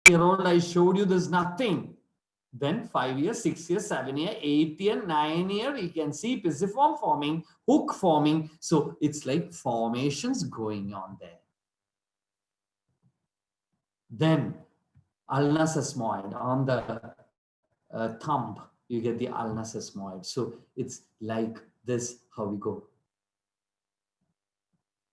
year old, I showed you there's nothing. Then 5 years, 6 years, 7 year, 8 year, 9 year, you can see pisiform forming, hook forming. So it's like formations going on there. Then ulnar sesamoid on the thumb, you get the ulnar sesamoid. So it's like this, how we go.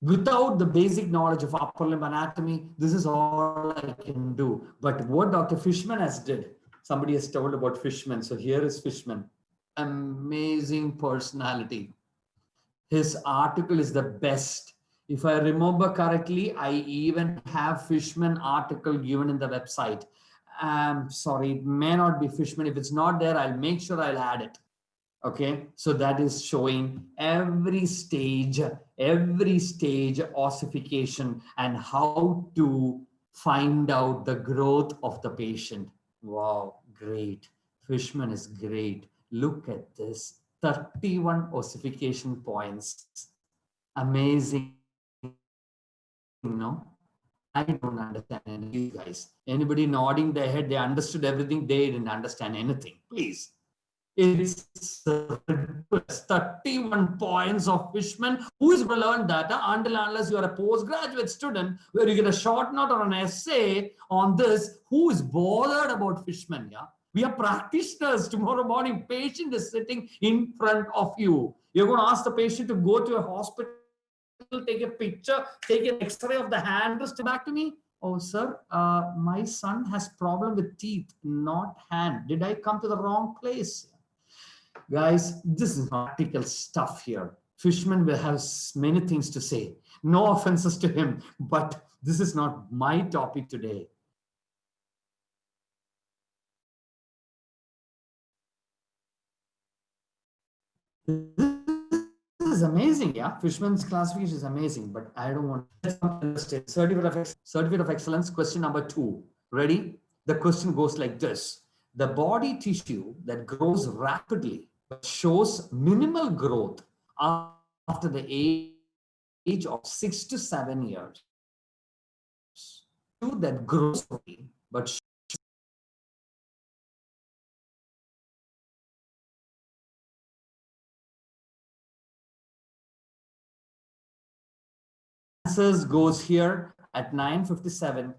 Without the basic knowledge of upper limb anatomy, this is all I can do. But what Dr. Fishman has did, somebody has told about Fishman. So here is Fishman, amazing personality. His article is the best. If I remember correctly, I even have Fishman article given in the website. I'm sorry, it may not be Fishman. If it's not there, I'll make sure I'll add it. Okay, so that is showing every stage ossification and how to find out the growth of the patient. Wow, great. Fishman is great. Look at this, 31 ossification points. Amazing, no? I don't understand any of you guys. Anybody nodding their head, they understood everything, they didn't understand anything. Please. It's 31 points of Fishman. Who is going to learn data unless you are a postgraduate student where you get a short note or an essay on this? Who is bothered about Fishman? Yeah, we are practitioners. Tomorrow morning, patient is sitting in front of you. You're going to ask the patient to go to a hospital, take a picture, take an X-ray of the hand, wrist back to me. Oh, sir, my son has problem with teeth, not hand. Did I come to the wrong place? Guys, this is practical stuff here. Fishman will have many things to say. No offenses to him, but this is not my topic today. This is amazing, yeah. Fishman's classification is amazing, but I don't want to certificate of excellence. Question number 2. Ready? The question goes like this: the body tissue that grows rapidly but shows minimal growth after the age of 6 to 7 years. That grows but answers goes here at 9:57.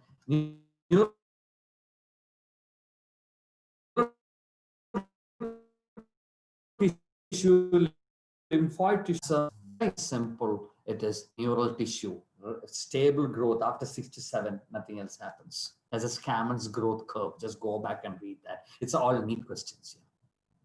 Tissue, lymphoid tissue, very simple. It is neural tissue, stable growth after 6 to 7, nothing else happens. As a Scammond's growth curve, just go back and read that. It's all neat questions here.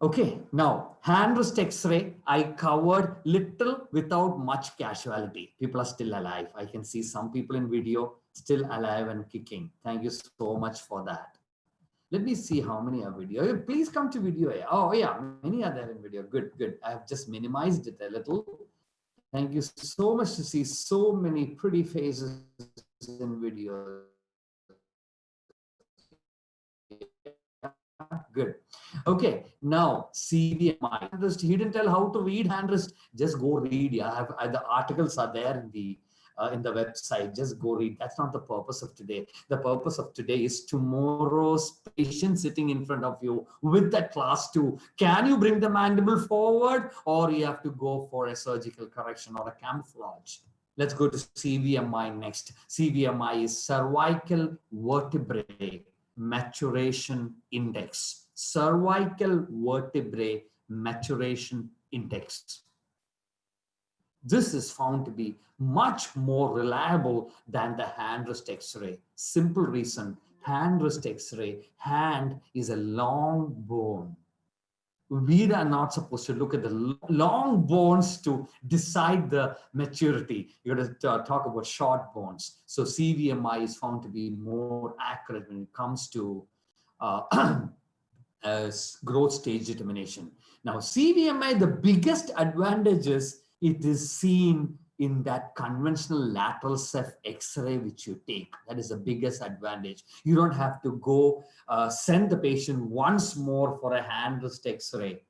Okay, now hand wrist X-ray, I covered little without much casualty. People are still alive. I can see some people in video still alive and kicking. Thank you so much for that. Let me see how many are video. Please come to video. Oh yeah, many are there in video. Good, good. I have just minimized it a little. Thank you so much to see so many pretty faces in video. Good. Okay, now CVMI. He didn't tell how to read hand wrist. Just go read. Yeah, the articles are there in the website. Just go read. That's not the purpose of today. The purpose of today is tomorrow's patient sitting in front of you with that class 2. Can you bring the mandible forward, or you have to go for a surgical correction or a camouflage? Let's go to CVMI next. CVMI is cervical vertebrae maturation index. Cervical vertebrae maturation index. This is found to be much more reliable than the hand wrist X-ray. Simple reason, hand wrist X-ray, hand is a long bone. We are not supposed to look at the long bones to decide the maturity. You got to talk about short bones. So CVMI is found to be more accurate when it comes to growth stage determination. Now, CVMI, the biggest advantage is it is seen in that conventional lateral ceph X-ray which you take. That is the biggest advantage. You don't have to go send the patient once more for a hand wrist X-ray.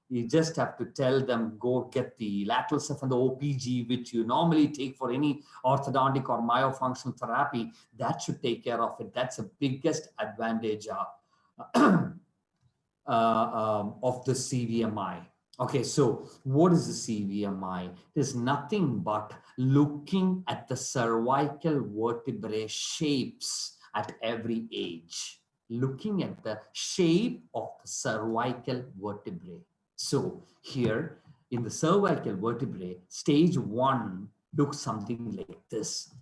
You just have to tell them, go get the lateral ceph and the OPG, which you normally take for any orthodontic or myofunctional therapy. That should take care of it. That's the biggest advantage of the CVMI. Okay, so what is the CVMI? It is nothing but looking at the cervical vertebrae shapes at every age. Looking at the shape of the cervical vertebrae. So here in the cervical vertebrae, stage 1 looks something like this.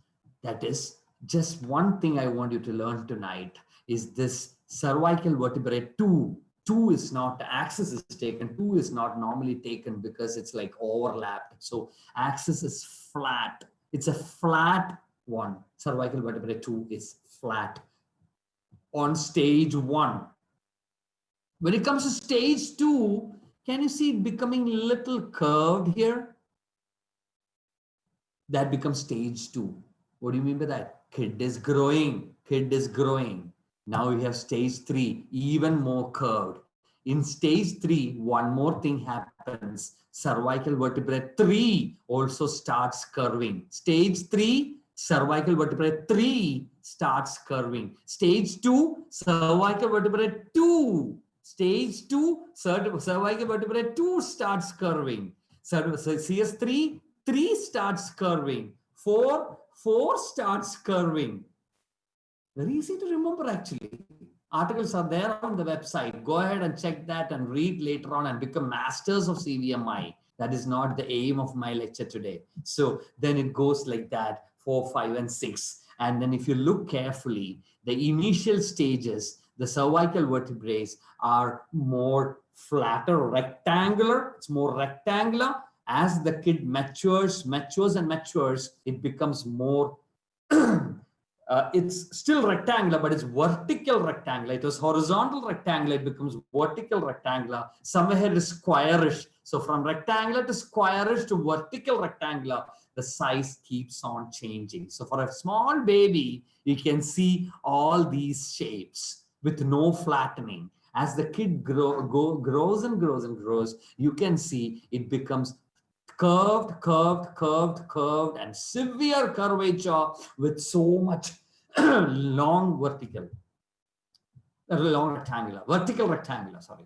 That is just one thing I want you to learn tonight is this cervical vertebrae 2. 2 is not, axis is taken, 2 is not normally taken because it's like overlapped. So axis is flat. It's a flat one. Cervical vertebrae 2 is flat on stage 1. When it comes to stage 2, can you see it becoming little curved here? That becomes stage 2. What do you mean by that? Kid is growing. Kid is growing. Now we have stage 3, even more curved. In stage 3, one more thing happens. Cervical vertebrae 3 also starts curving. Stage 3, cervical vertebrae 3 starts curving. Stage 2, cervical vertebrae 2. Stage 2, cervical vertebrae 2 starts curving. CS3, 3 starts curving. 4 starts curving. Very easy to remember actually. Articles are there on the website. Go ahead and check that and read later on and become masters of CVMI. That is not the aim of my lecture today. So then it goes like that, 4, 5, and 6. And then if you look carefully, the initial stages, the cervical vertebrae are more flatter, rectangular. It's more rectangular. As the kid matures, it becomes more it's still rectangular, but it's vertical rectangular. It was horizontal rectangular, it becomes vertical rectangular. Somewhere it is squarish. So from rectangular to squarish to vertical rectangular, the size keeps on changing. So for a small baby, you can see all these shapes with no flattening. As the kid grows and grows, you can see it becomes curved, and severe curvature with so much long vertical rectangular, sorry.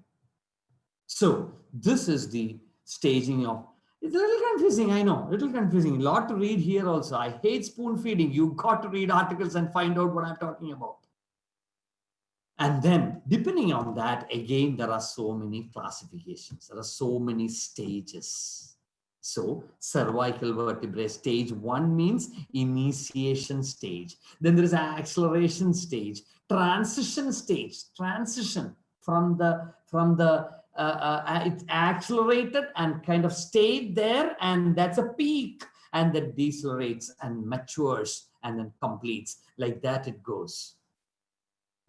So this is the staging of, it's a little confusing, I know, a little confusing. A lot to read here also. I hate spoon feeding. You got to read articles and find out what I'm talking about. And then depending on that, again, there are so many classifications. There are so many stages. So cervical vertebrae stage 1 means initiation stage. Then there is an acceleration stage, transition stage, transition from the it's accelerated and kind of stayed there, and that's a peak, and then decelerates and matures and then completes. Like that it goes.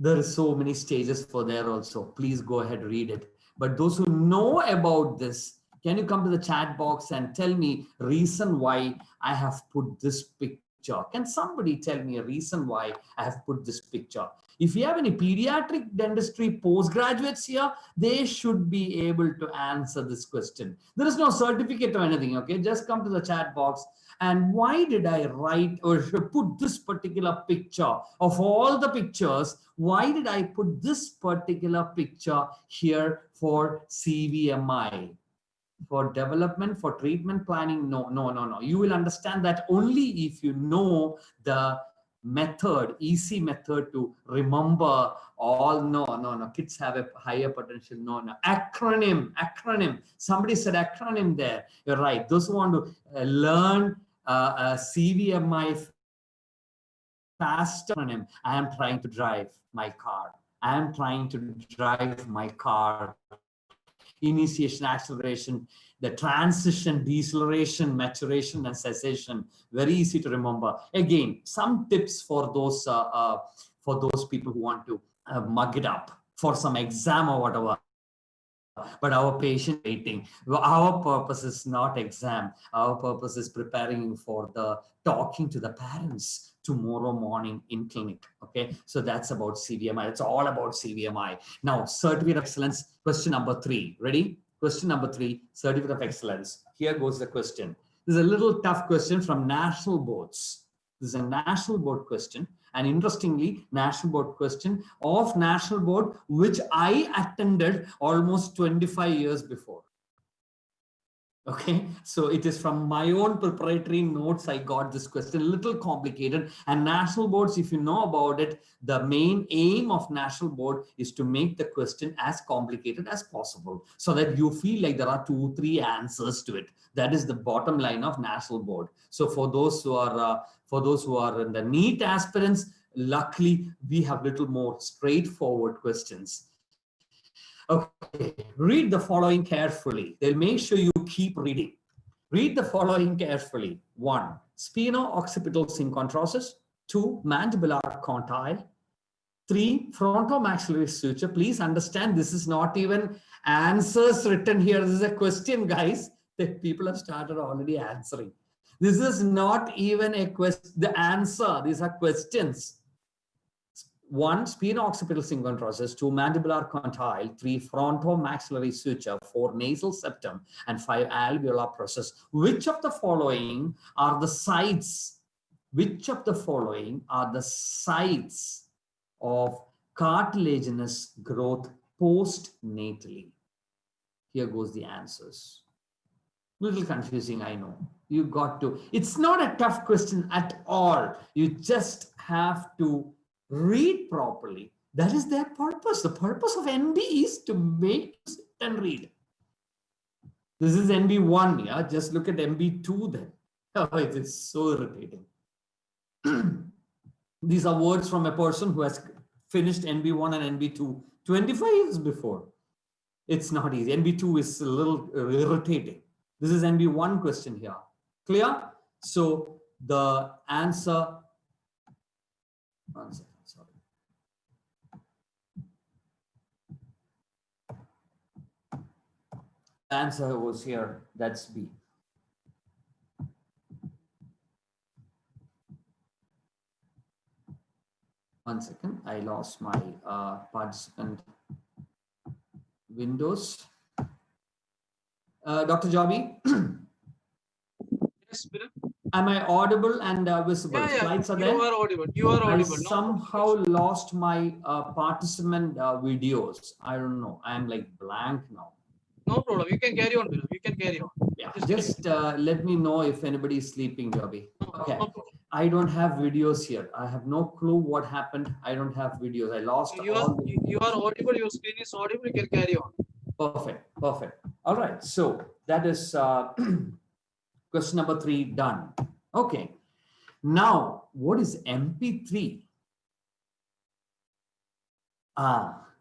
There are so many stages for there also. Please go ahead, read it. But those who know about this, can you come to the chat box and tell me reason why I have put this picture? Can somebody tell me a reason why I have put this picture? If you have any pediatric dentistry postgraduates here, they should be able to answer this question. There is no certificate or anything, okay? Just come to the chat box. And why did I write or put this particular picture? Of all the pictures, why did I put this particular picture here for CVMI? For development, for treatment planning? No. You will understand that only if you know the method, easy method to remember all. No. Kids have a higher potential. No. Acronym. Somebody said acronym there. You're right. Those who want to learn CVMI faster, I am trying to drive my car. Initiation, acceleration, the transition, deceleration, maturation, and cessation. Very easy to remember. Again, some tips for those people who want to mug it up for some exam or whatever. But our patient waiting. Our purpose is not exam. Our purpose is preparing you for the talking to the parents tomorrow morning in clinic. Okay, so that's about CVMI. It's all about CVMI. Now, certificate of excellence, question number 3. Ready? Question number 3, Certificate of Excellence. Here goes the question. This is a little tough question from national boards. This is a national board question. And interestingly, national board question of national board, which I attended almost 25 years before. Okay, so it is from my own preparatory notes. I got this question, a little complicated. And national boards, if you know about it, the main aim of national board is to make the question as complicated as possible so that you feel like there are 2-3 answers to it. That is the bottom line of national board. So for those who are in the NEET aspirants, luckily we have little more straightforward questions. Okay, read the following carefully. They'll make sure you keep reading. Read the following carefully. 1, spino-occipital synchondrosis. 2, mandibular condyle. 3, frontomaxillary suture. Please understand, this is not even answers written here. This is a question, guys, that people have started already answering. This is not even a question, the answer. These are questions. 1, spino-occipital synchondrosis. 2, mandibular condyle. 3, frontomaxillary suture. 4, nasal septum. And 5, alveolar process. Which of the following are the sites? Which of the following are the sites of cartilaginous growth postnatally? Here goes the answers. Little confusing, I know. You got to. It's not a tough question at all. You just have to read properly. That is their purpose. The purpose of NB is to make you sit and read. This is NB1, yeah? Just look at NB2 then. Oh, it is so irritating. These are words from a person who has finished NB1 and NB2 25 years before. It's not easy. NB2 is a little irritating. This is NB1 question here. Clear? So the answer, one second. The answer was here, that's B. One second, I lost my participant windows. Dr. Jabi? Yes, Binu. Am I audible and visible? Yeah, Slides are there? You are audible. You are audible. I somehow lost my participant videos. I don't know. I'm like blank now. No problem. You can carry on, Binu. You can carry on. Yeah, just let me know if anybody is sleeping, Jabi. Okay. No problem. I don't have videos here. I have no clue what happened. I don't have videos. I lost You all. You are audible. Your screen is audible. You can carry on. Perfect. Perfect. All right. So that is question number 3 done. Okay. Now, what is MP3?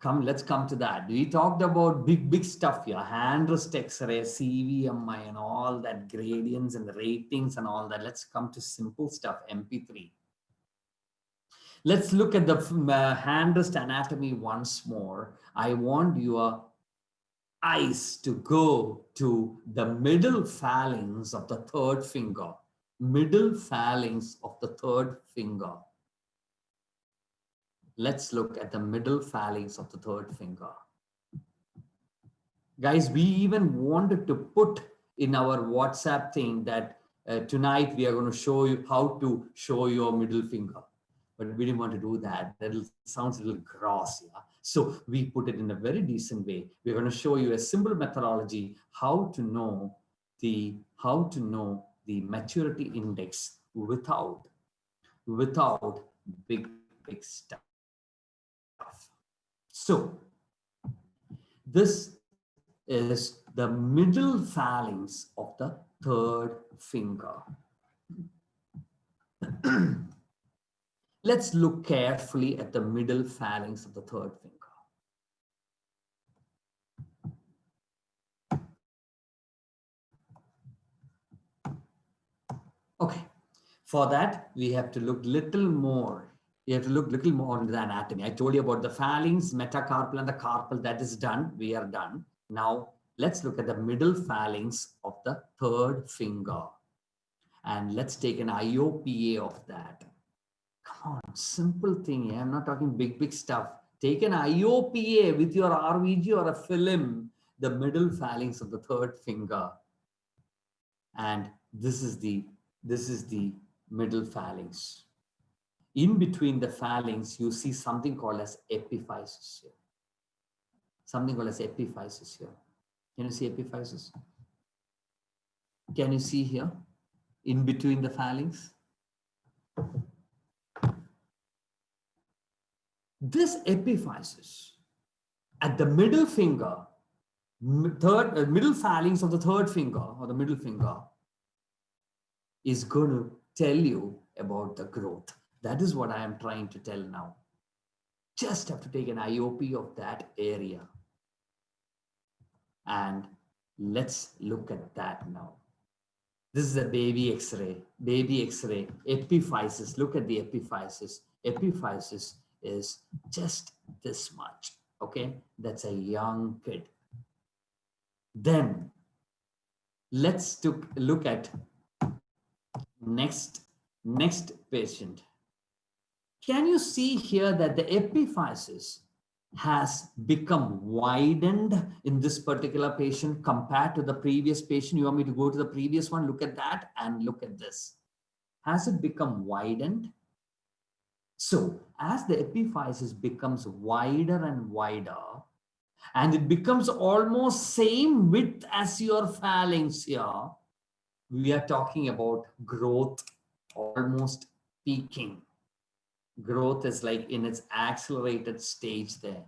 Let's come to that. We talked about big stuff here, hand wrist X-ray, CVMI, and all that, gradients and ratings and all that. Let's come to simple stuff, MP3. Let's look at the hand wrist anatomy once more. I want your eyes to go to the middle phalanx of the third finger. Middle phalanx of the third finger. Let's look at the middle phalanx of the third finger. Guys, we even wanted to put in our WhatsApp thing that tonight we are going to show you how to show your middle finger. But we didn't want to do that. That sounds a little gross, yeah? So we put it in a very decent way. We're going to show you a simple methodology how to know the maturity index without big stuff. So this is the middle phalanx of the third finger. Let's look carefully at the middle phalanx of the third finger. Okay, for that we have to look little more. You have to look little more into the anatomy. I told you about the phalanx, metacarpal, and the carpal. That is done. We are done. Now let's look at the middle phalanx of the third finger, and let's take an IOPA of that. Come on, simple thing. I'm not talking big stuff. Take an IOPA with your RVG or a film. the middle phalanx of the third finger, and this is the middle phalanx. In between the phalanx, you see something called as epiphysis here. Something called as epiphysis here. Can you see epiphysis? Can you see here? In between the phalanx? This epiphysis at the middle finger, middle phalanx of the third finger or the middle finger is going to tell you about the growth. That is what I am trying to tell now. Just have to take an IOP of that area. And let's look at that now. This is a baby X-ray, epiphysis. Look at the epiphysis. Epiphysis is just this much, okay? That's a young kid. Then let's look at next patient. Can you see here that the epiphysis has become widened in this particular patient compared to the previous patient? You want me to go to the previous one? Look at that and look at this. Has it become widened? So as the epiphysis becomes wider and wider, and it becomes almost same width as your phalanx here, we are talking about growth almost peaking. Growth is like in its accelerated stage there.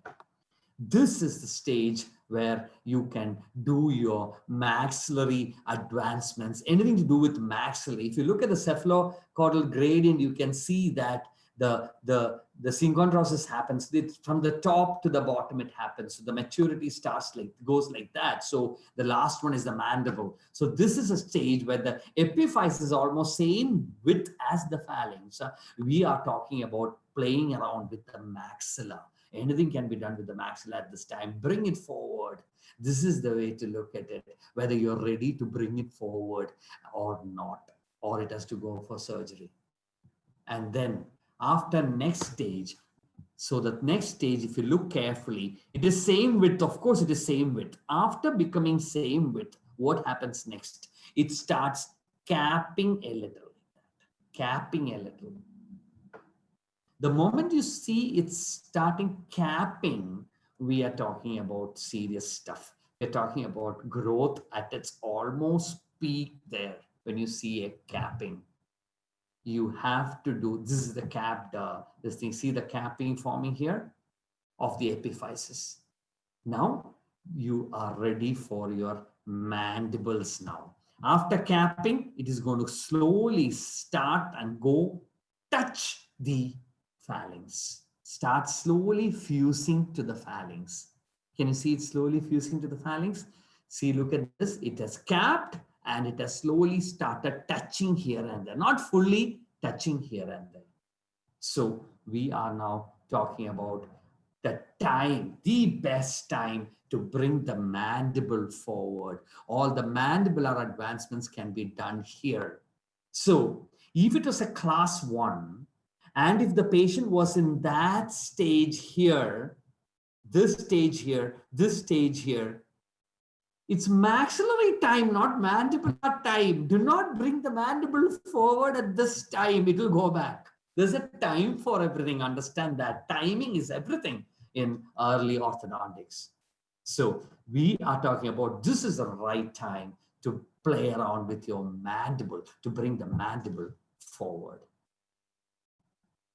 This is the stage where you can do your maxillary advancements, anything to do with maxillary. If you look at the cephalocaudal gradient, you can see that the synchondrosis happens from the top to the bottom. It happens. So the maturity goes like that. So the last one is the mandible. So this is a stage where the epiphysis is almost same width as the phalanx. We are talking about playing around with the maxilla. Anything can be done with the maxilla at this time. Bring it forward. This is the way to look at it, whether you're ready to bring it forward or not, or it has to go for surgery. And then after next stage, so that next stage, if you look carefully, it is same width. Of course, it is same width. After becoming same width, what happens next? It starts capping a little, capping a little. The moment you see it's starting capping, we are talking about serious stuff. We're talking about growth at its almost peak there. When you see a capping, you have to do, this is the capped, this thing, see the capping forming here of the epiphysis. Now you are ready for your mandibles now. After capping, it is going to slowly start and go touch the phalanx. Start slowly fusing to the phalanx. Can you see it slowly fusing to the phalanx? See, look at this. It has capped and it has slowly started touching here and there. Not fully touching here and there. So we are now talking about the time, the best time to bring the mandible forward. All the mandibular advancements can be done here. So if it was a class 1, and if the patient was in that stage here, this stage here, this stage here, it's maxillary time, not mandibular time. Do not bring the mandible forward at this time. It will go back. There's a time for everything. Understand that. Timing is everything in early orthodontics. So we are talking about this is the right time to play around with your mandible, to bring the mandible forward.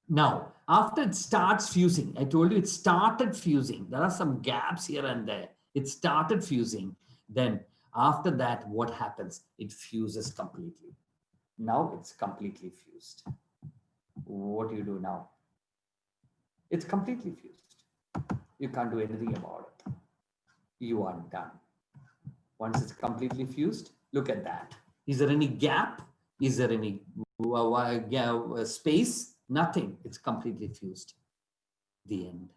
Now, after it starts fusing, I told you it started fusing. There are some gaps here and there. It started fusing. Then after that, what happens? It fuses completely. Now it's completely fused. What do you do now? It's completely fused. You can't do anything about it. You are done. Once it's completely fused, look at that. Is there any gap? Is there any space? Nothing. It's completely fused. The end.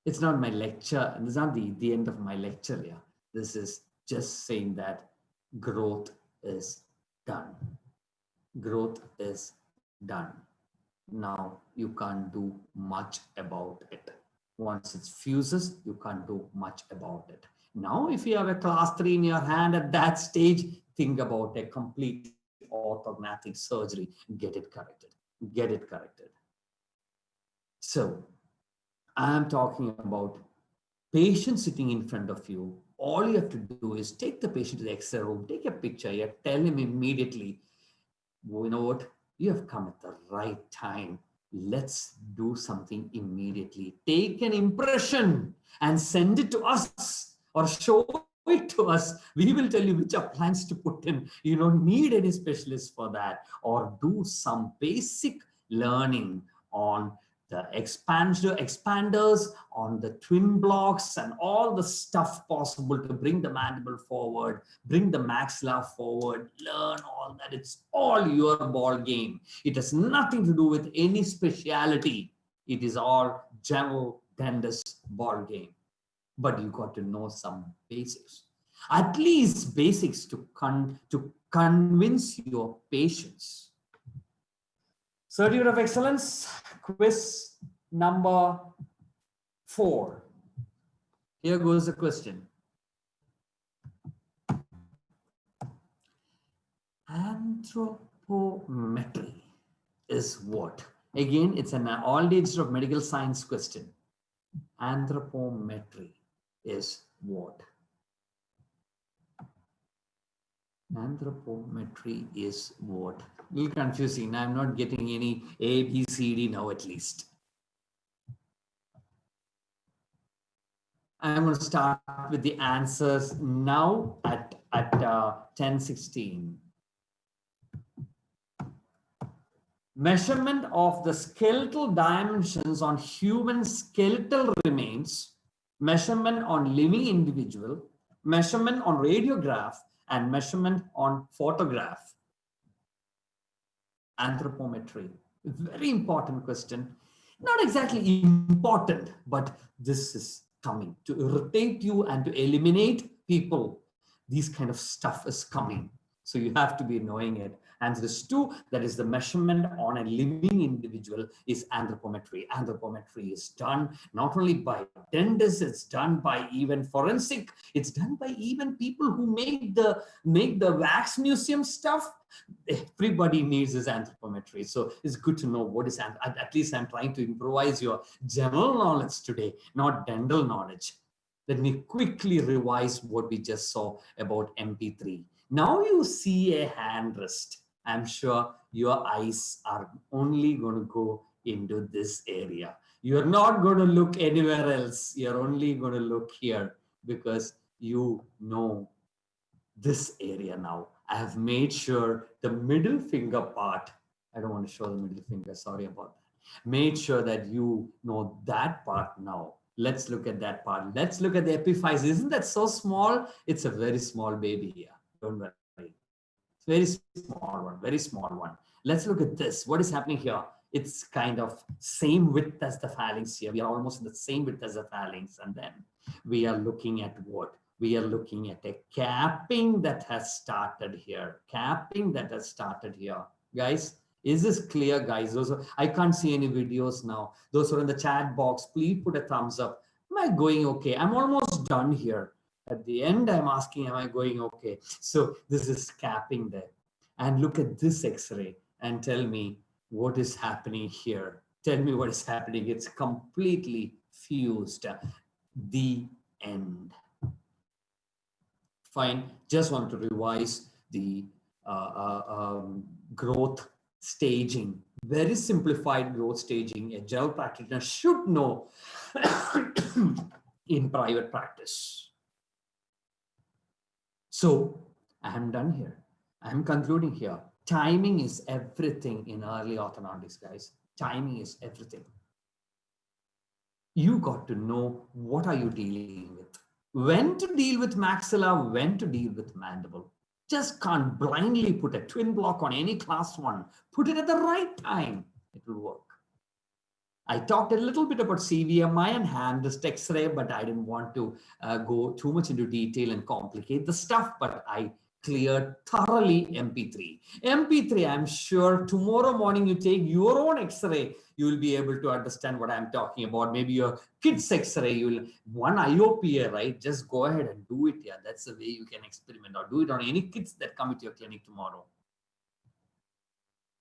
It's not my lecture. It's not the end of my lecture here. This is just saying that growth is done. Growth is done. Now you can't do much about it. Once it fuses, you can't do much about it. Now, if you have a class 3 in your hand at that stage, think about a complete orthodontic surgery. Get it corrected. Get it corrected. So, I'm talking about patient sitting in front of you. All you have to do is take the patient to the X-ray room, take a picture, you tell him immediately, you know what, you have come at the right time. Let's do something immediately. Take an impression and send it to us or show it to us. We will tell you which appliance to put in. You don't need any specialist for that. Or do some basic learning on the expanders, on the twin blocks, and all the stuff possible to bring the mandible forward, bring the maxilla forward, learn all that. It's all your ball game. It has nothing to do with any speciality. It is all general dentist ball game. But you got to know some basics, at least basics to convince your patients. Certificate of Excellence, quiz number 4. Here goes the question. Anthropometry is what? Again, it's an all-age of medical science question. Anthropometry is what? Anthropometry is what? A little confusing. I'm not getting any A, B, C, D now at least. I'm going to start with the answers now at 10:16. Measurement of the skeletal dimensions on human skeletal remains, measurement on living individual, measurement on radiograph, and measurement on photograph. Anthropometry. Very important question. Not exactly important, but this is coming to irritate you and to eliminate people. This kind of stuff is coming. So you have to be knowing it. Answer is 2. That is the measurement on a living individual is anthropometry. Anthropometry is done not only by dentists, it's done by even forensic. It's done by even people who make the wax museum stuff. Everybody needs this anthropometry. So it's good to know what is, at least I'm trying to improvise your general knowledge today, not dental knowledge. Let me quickly revise what we just saw about MP3. Now you see a hand rest. I'm sure your eyes are only going to go into this area. You're not going to look anywhere else. You're only going to look here because you know this area now. I have made sure the middle finger part, I don't want to show the middle finger, sorry about that. Made sure that you know that part now. Let's look at that part. Let's look at the epiphysis. Isn't that so small? It's a very small baby here. Don't worry. It's very small one, very small one. Let's look at this. What is happening here? It's kind of same width as the phalanx here. We are almost in the same width as the phalanx. And then we are looking at what? We are looking at a capping that has started here. Capping that has started here. Guys, is this clear, guys? I can't see any videos now. Those who are in the chat box, please put a thumbs up. Am I going okay? I'm almost done here. At the end, I'm asking, am I going okay? So this is capping there. And look at this X-ray and tell me what is happening here. Tell me what is happening. It's completely fused. The end. Fine. Just want to revise the growth staging. Very simplified growth staging. A general practitioner should know in private practice. So I'm done here. I'm concluding here. Timing is everything in early orthodontics, guys. Timing is everything. You got to know what are you dealing with. When to deal with maxilla, when to deal with mandible. Just can't blindly put a twin block on any class 1. Put it at the right time. It will work. I talked a little bit about CVMI and hand wrist X-ray, but I didn't want to go too much into detail and complicate the stuff. But I cleared thoroughly MP3. MP3, I'm sure tomorrow morning you take your own X-ray, you will be able to understand what I'm talking about. Maybe your kid's X-ray, you'll one IOPA, right? Just go ahead and do it. Yeah, that's the way you can experiment, or do it on any kids that come to your clinic tomorrow.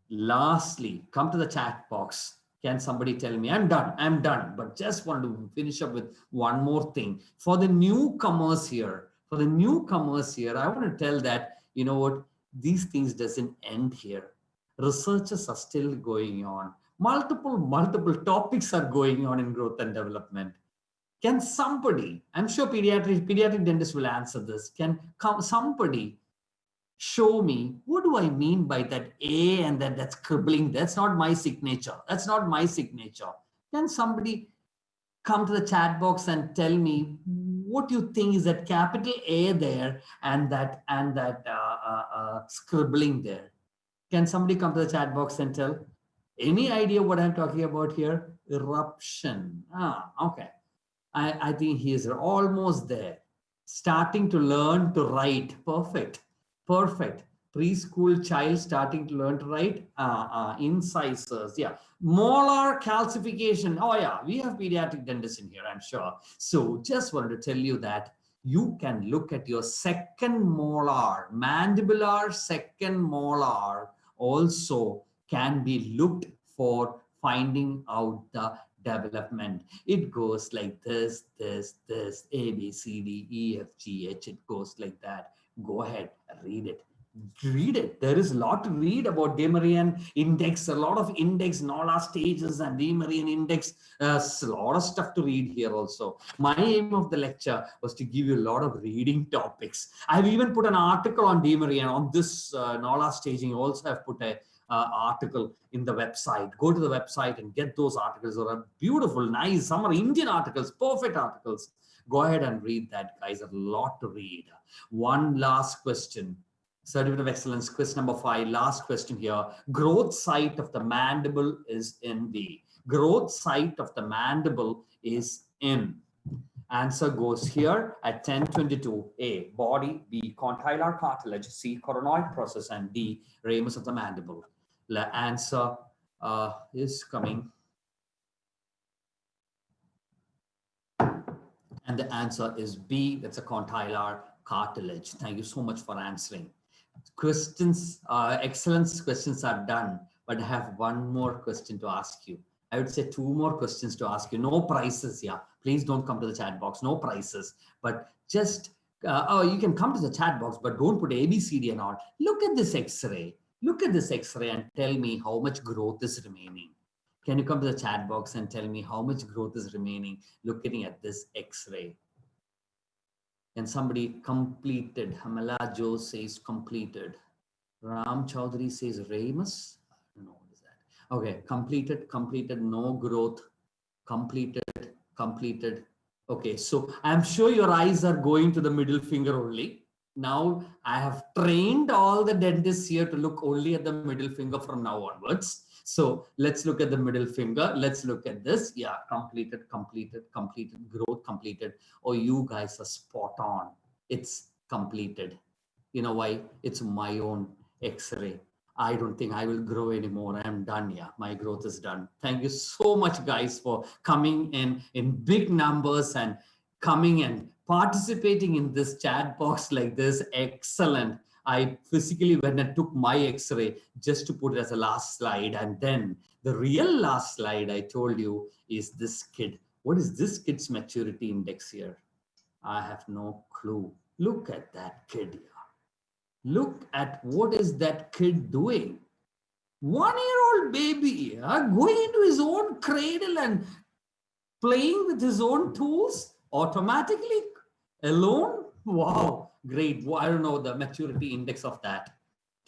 Lastly, come to the chat box. Can somebody tell me? I'm done, but just want to finish up with one more thing. For the newcomers here, I want to tell that, you know what, these things doesn't end here. Researches are still going on. Multiple topics are going on in growth and development. Can somebody, I'm sure pediatric dentists will answer this. Can somebody show me what do I mean by that A and that scribbling? That's not my signature. Can somebody come to the chat box and tell me what you think is that capital A there and that scribbling there? Can somebody come to the chat box and tell? Any idea what I'm talking about here? Eruption. Okay. I think he is almost there. Starting to learn to write. Perfect. Preschool child starting to learn to write. Incisors. Yeah. Molar calcification. Oh yeah, we have pediatric dentists in here, I'm sure. So just wanted to tell you that you can look at your second molar, mandibular second molar also can be looked for finding out the development. It goes like this, A, B, C, D, E, F, G, H. It goes like that. Go ahead, read it. There is a lot to read about Demarian index, a lot of index, Nola stages and Demarian index. A lot of stuff to read here also. My aim of the lecture was to give you a lot of reading topics. I've even put an article on Demarian on this Nola staging. Also, I've put a article in the website. Go to the website and get those articles. They are beautiful, nice. Some are Indian articles, perfect articles. Go ahead and read that, guys. A lot to read. One last question. Certificate of Excellence, question number 5. Last question here. Growth site of the mandible is in the. Growth site of the mandible is in. Answer goes here at 1022. A, body. B, condylar cartilage. C, coronoid process. And D, ramus of the mandible. The answer is coming. And the answer is B, that's a condylar cartilage. Thank you so much for answering. Questions, excellence questions are done, but I have one more question to ask you. I would say 2 more questions to ask you. No prizes, yeah. Please don't come to the chat box. No prizes, but just, you can come to the chat box, but don't put ABCD and all. Look at this X-ray. Look at this X-ray and tell me how much growth is remaining. Can you come to the chat box and tell me how much growth is remaining looking at this X-ray? And somebody completed. Hamala Joe says completed. Ram Chaudhary says ramus. I don't know what is that. Okay, completed, no growth, completed. Okay, so I'm sure your eyes are going to the middle finger only. Now I have trained all the dentists here to look only at the middle finger from now onwards. So let's look at the middle finger. Let's look at this. Yeah, completed, growth completed. Oh, you guys are spot on. It's completed. You know why? It's my own X-ray. I don't think I will grow anymore. I am done. Yeah, my growth is done. Thank you so much, guys, for coming in big numbers and coming and participating in this chat box like this. Excellent. I physically went and took my X-ray just to put it as a last slide. And then the real last slide I told you is this kid. What is this kid's maturity index here? I have no clue. Look at that kid here. Look at what is that kid doing. 1-year-old baby going into his own cradle and playing with his own tools automatically alone. Wow, great. I don't know the maturity index of that.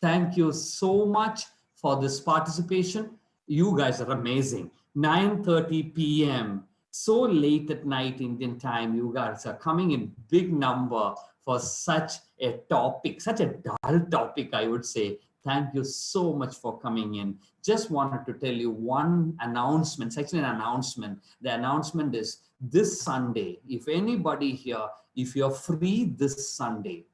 Thank you so much for this participation. You guys are amazing. 9:30 p.m. So late at night Indian time. You guys are coming in big number for such a topic, such a dull topic, I would say. Thank you so much for coming in. Just wanted to tell you one announcement. It's actually an announcement. The announcement is this Sunday. If anybody here, if you're free this Sunday,